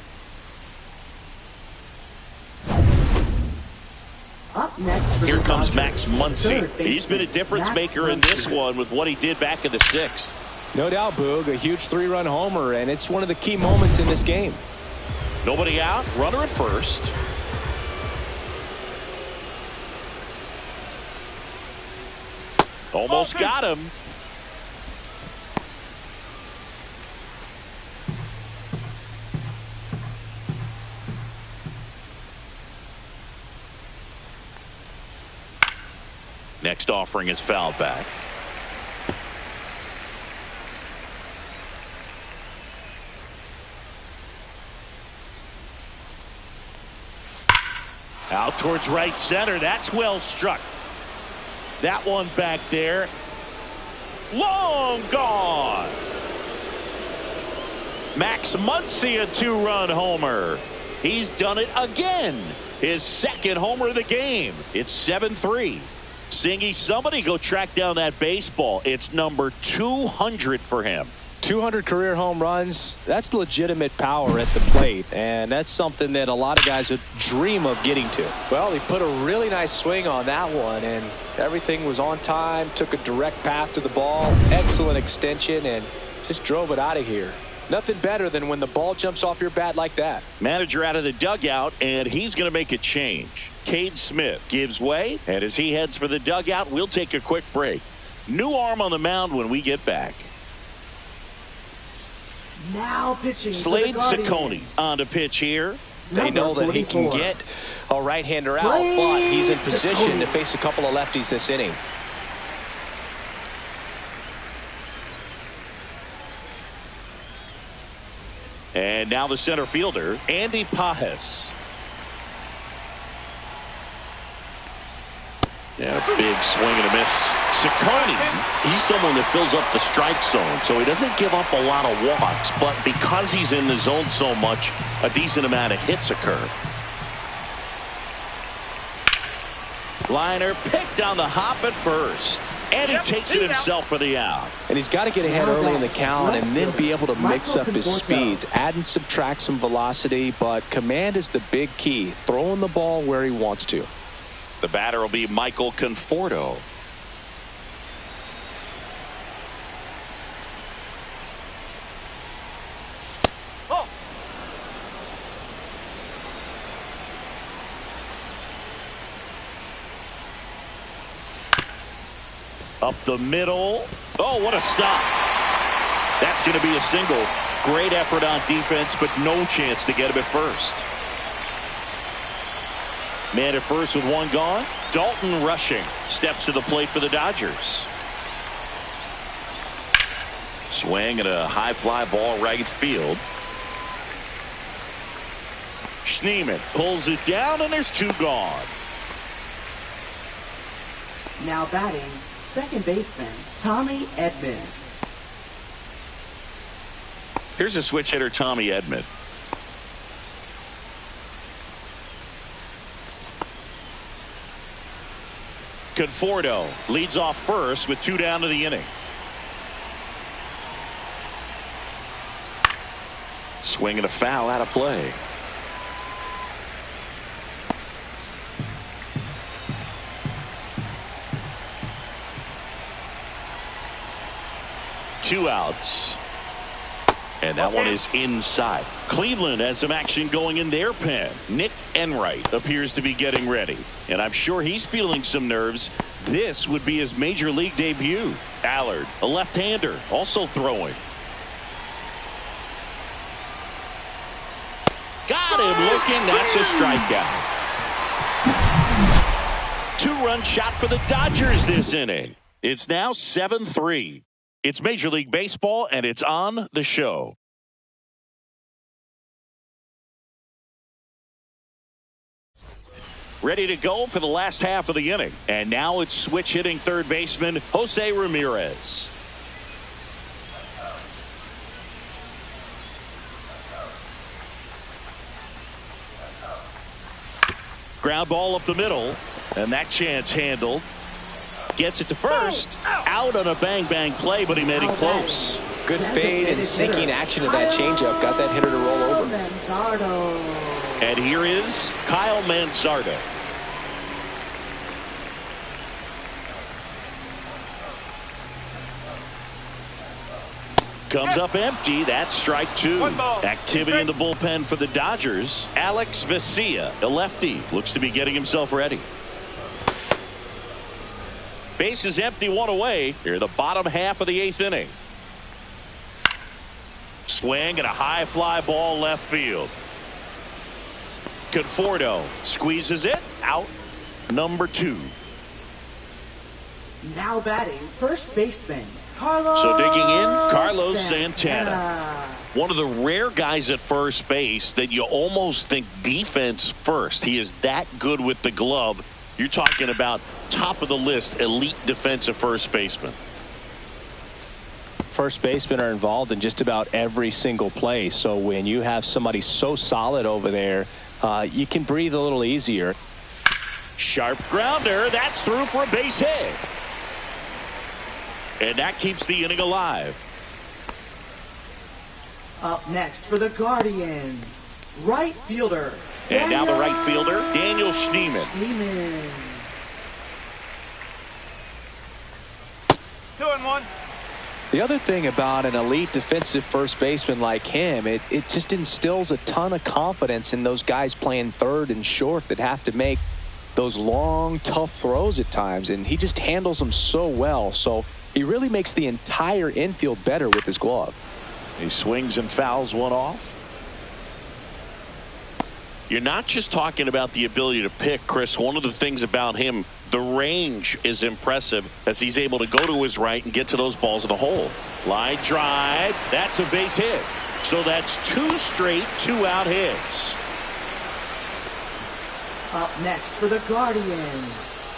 Up next for Here the comes Dodgers, Max Muncy. third He's been a baseman, difference Max maker in Muncy. this one with what he did back in the 6th. No doubt, Boog, a huge 3-run homer, and it's one of the key moments in this game. Nobody out, runner at first. Almost got him. Next offering is fouled back. Out towards right center. That's well struck. That one back there. Long gone. Max Muncy, a two-run homer. He's done it again. His second homer of the game. It's 7-3. Singy, somebody go track down that baseball. It's number 200 for him. 200 career home runs, that's legitimate power at the plate, and that's something that a lot of guys would dream of getting to. Well, he put a really nice swing on that one, and everything was on time, took a direct path to the ball, excellent extension, and just drove it out of here. Nothing better than when the ball jumps off your bat like that. Manager out of the dugout, and he's going to make a change. Cade Smith gives way, and as he heads for the dugout, we'll take a quick break. New arm on the mound when we get back. Now pitching. Slade Ciccone on to pitch here. They know that he can get a right-hander out, but he's in position to face a couple of lefties this inning. And now the center fielder, Andy Pages. Yeah, big swing and a miss. Ciccone, he's someone that fills up the strike zone, so he doesn't give up a lot of walks, but because he's in the zone so much, a decent amount of hits occur. Liner picked on the hop at first, and he takes it himself for the out. And he's got to get ahead early in the count and then be able to mix up his speeds, add and subtract some velocity, but command is the big key, throwing the ball where he wants to. The batter will be Michael Conforto. Up the middle. Oh, what a stop. That's going to be a single. Great effort on defense, but no chance to get him at first. Man at first with one gone. Dalton Rushing steps to the plate for the Dodgers. Swing and a high fly ball right field. Schneemann pulls it down, and there's two gone. Now batting, second baseman, Tommy Edman. Here's a switch hitter, Tommy Edman. Conforto leads off first with two down to the inning. Swing and a foul out of play. Two outs. And that one is inside. Cleveland has some action going in their pen. Nick Enright appears to be getting ready. And I'm sure he's feeling some nerves. This would be his major league debut. Allard, a left-hander, also throwing. Got him looking. That's a strikeout. Two-run shot for the Dodgers this inning. It's now 7-3. It's Major League Baseball, and it's on the show. Ready to go for the last half of the inning. And now it's switch hitting third baseman Jose Ramirez. Ground ball up the middle, and that chance handled. Gets it to first. Out on a bang-bang play, but he made it close. Good fade and sinking action of that changeup. Got that hitter to roll over. And here is Kyle Manzardo. Comes up empty. That's strike two. Activity in the bullpen for the Dodgers. Alex Vesia, a lefty, looks to be getting himself ready. Base is empty, one away. Here, the bottom half of the 8th inning. Swing and a high fly ball left field. Conforto squeezes it out. Number 2. Now batting first baseman Carlos. So digging in, Carlos Santana. One of the rare guys at first base that you almost think defense first. He is that good with the glove. You're talking about top of the list, elite defensive first baseman. First basemen are involved in just about every single play. So when you have somebody so solid over there, you can breathe a little easier. Sharp grounder. That's through for a base hit. And that keeps the inning alive. Up next for the Guardians, right fielder. And now the right fielder, Daniel Schneemann. 2-1. The other thing about an elite defensive first baseman like him, it just instills a ton of confidence in those guys playing third and short that have to make those long, tough throws at times. And he just handles them so well. So he really makes the entire infield better with his glove. He swings and fouls one off. You're not just talking about the ability to pick, Chris. One of the things about him, the range is impressive as he's able to go to his right and get to those balls in the hole. Line drive. That's a base hit. So that's 2 straight 2-out hits. Up next for the Guardians.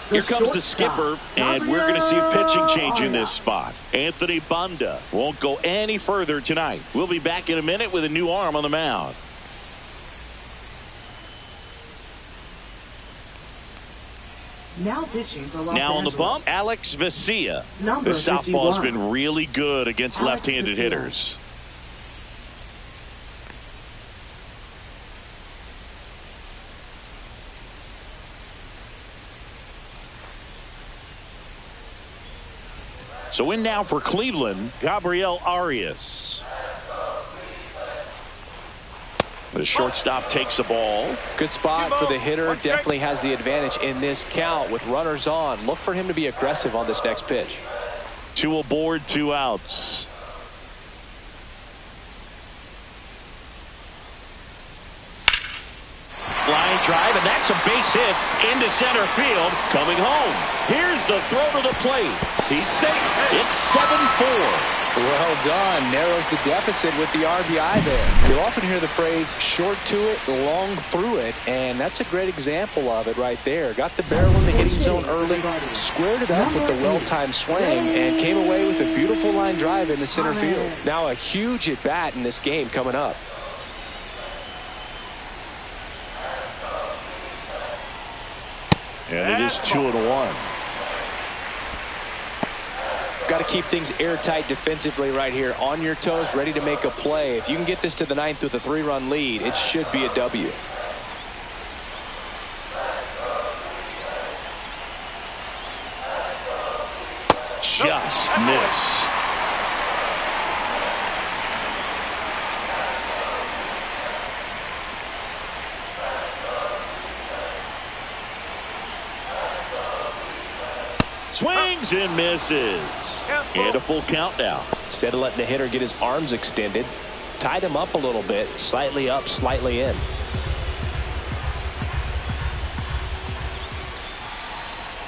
Here comes the skipper, and we're going to see a pitching change in this spot. Anthony Banda won't go any further tonight. We'll be back in a minute with a new arm on the mound. Now pitching for Los Now on the Angeles. bump, Alex Vesia. Number The southpaw's 51. been really good against Alex left-handed Vesia. hitters. So in now for Cleveland, Gabriel Arias. The shortstop takes the ball. Good spot for the hitter. Definitely has the advantage in this count with runners on. Look for him to be aggressive on this next pitch. 2 aboard, 2 outs. Line drive, and that's a base hit into center field. Coming home. Here's the throw to the plate. He's safe. It's 7-4. Well done. Narrows the deficit with the RBI there. You'll often hear the phrase short to it, long through it, and that's a great example of it right there. Got the barrel in the hitting zone early, squared it up with the well-timed swing, and came away with a beautiful line drive into center field. Now a huge at-bat in this game coming up. And it is 2-1. Got to keep things airtight defensively right here. On your toes, ready to make a play. If you can get this to the 9th with a 3-run lead, it should be a W. Just missed. Swings and misses. And a full count now. Instead of letting the hitter get his arms extended, tied him up a little bit, slightly up, slightly in.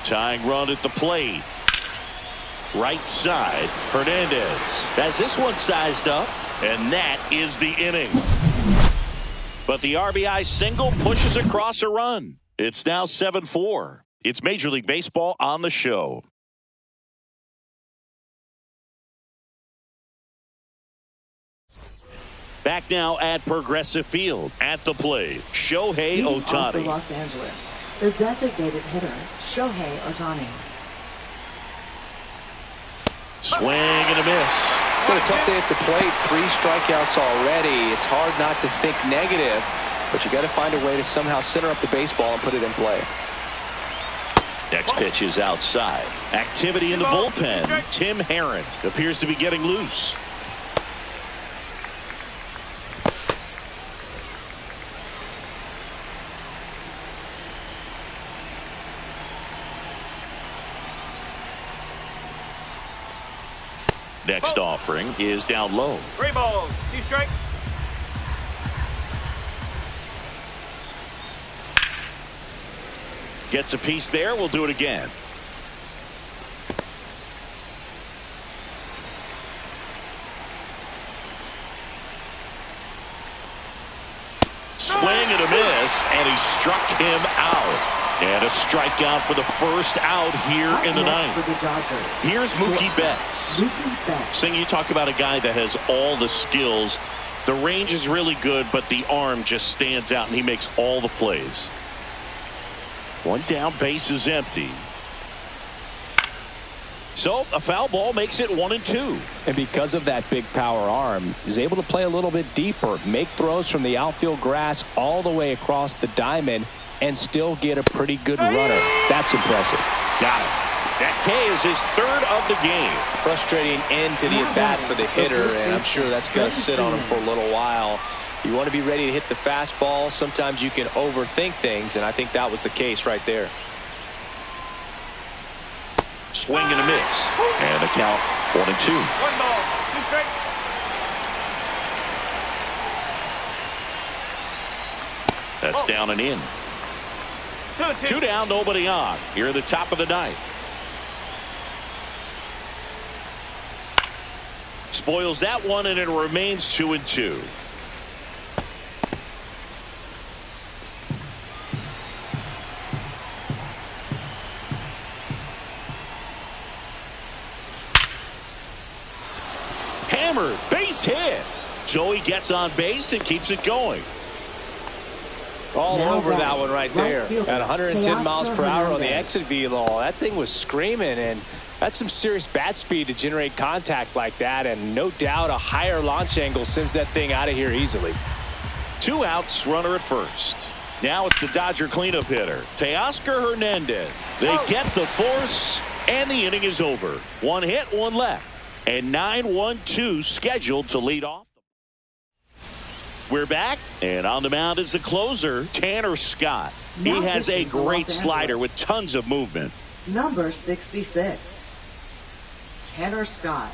Tying run at the plate. Right side, Hernandez has this one sized up, and that is the inning. But the RBI single pushes across a run. It's now 7-4. It's Major League Baseball on the show. Back now at Progressive Field. At the plate, Shohei Leading off for Ohtani. Los Angeles, the designated hitter, Shohei Ohtani. Swing and a miss. It's had a tough day at the plate. 3 strikeouts already. It's hard not to think negative, but you got to find a way to somehow center up the baseball and put it in play. Next pitch is outside. Activity in the bullpen. Tim Herron appears to be getting loose. Next offering is down low. 3 balls, 2 strikes. Gets a piece there. We'll do it again. Swing and a miss, and he struck him out. And a strikeout for the first out here in the ninth. Here's Mookie Betts. Sing, you talk about a guy that has all the skills. The range is really good, but the arm just stands out, and he makes all the plays. One down, base is empty. So a foul ball makes it 1-2. And because of that big power arm, he's able to play a little bit deeper, make throws from the outfield grass all the way across the diamond, and still get a pretty good runner. That's impressive. Got it. That K is his third of the game. Frustrating end to the at-bat for the hitter, and I'm sure that's going to sit on him for a little while. You want to be ready to hit the fastball. Sometimes you can overthink things, and I think that was the case right there. Swing and a miss. And the count 1-2. 1 ball, 2 strikes. That's down and in. 2-2. 2 down, nobody on. Here at the top of the ninth. Spoils that one, and it remains 2-2. Hammer, base hit. Joey gets on base and keeps it going. All Now over that batting, one right right there. fielder, At 110 miles per Teoscar hour on the Hernandez. exit velo. That thing was screaming, and that's some serious bat speed to generate contact like that, and no doubt a higher launch angle sends that thing out of here easily. 2 outs, runner at first. Now it's the Dodger cleanup hitter, Teoscar Hernandez. They get the force, and the inning is over. 1 hit, 1 left, and 9-1-2 scheduled to lead off. We're back, and on the mound is the closer, Tanner Scott. He Now has a pitching for great Los slider Angeles. with tons of movement. Number 66, Tanner Scott.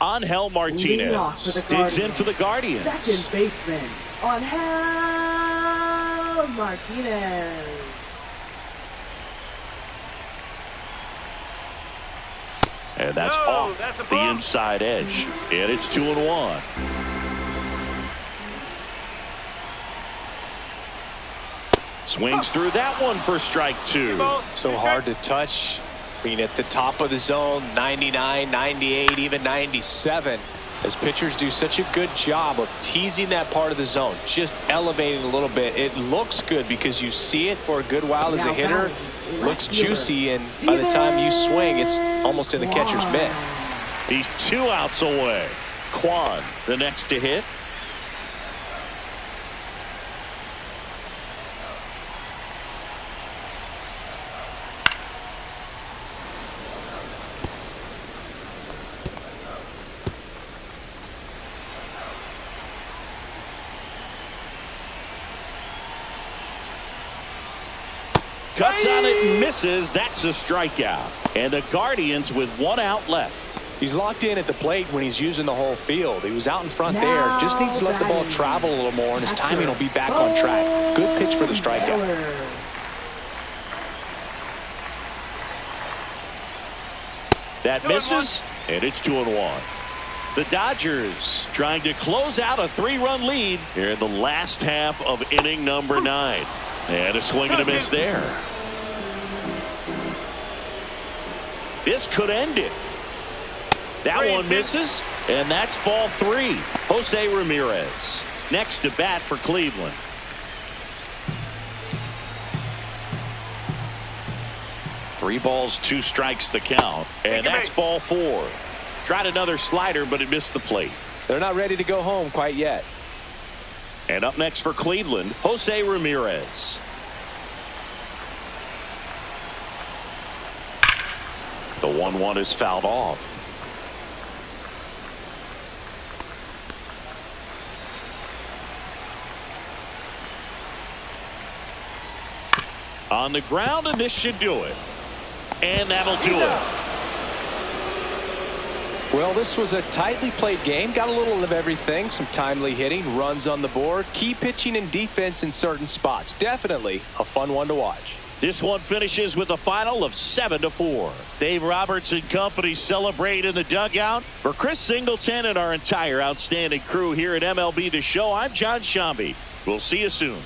Angel Leading off for Martinez the digs in for the Guardians. Second baseman, Angel Martinez. And that's No, off that's a the ball. inside edge. And it's 2-1. Swings through that one for strike 2. So hard to touch. I mean, at the top of the zone, 99, 98, even 97. As pitchers do such a good job of teasing that part of the zone, just elevating a little bit. It looks good because you see it for a good while as a Now hitter. batting, Looks left fielder, juicy, and by the time you swing, it's almost in the catcher's mitt. He's 2 outs away. Kwan, the next to hit. Cuts on it and misses. That's a strikeout. And the Guardians with 1 out left. He's locked in at the plate when he's using the whole field. He was out in front there. Just needs to let the ball travel a little more, and his timing will be back on track. Good pitch for the strikeout. That misses, and it's 2-1. The Dodgers trying to close out a 3-run lead here in the last half of inning number 9. And a swing and a miss there. This could end it. That one misses, and that's ball 3. Jose Ramirez next to bat for Cleveland. Three balls, 2 strikes the count, and that's ball 4. Tried another slider, but it missed the plate. They're not ready to go home quite yet. And up next for Cleveland, Jose Ramirez. The 1-1 is fouled off. On the ground, and this should do it. And that'll do it. Well, this was a tightly played game. Got a little of everything. Some timely hitting, runs on the board, key pitching and defense in certain spots. Definitely a fun one to watch. This one finishes with a final of 7-4. Dave Roberts and company celebrate in the dugout. For Chris Singleton and our entire outstanding crew here at MLB The Show, I'm John Shambi. We'll see you soon.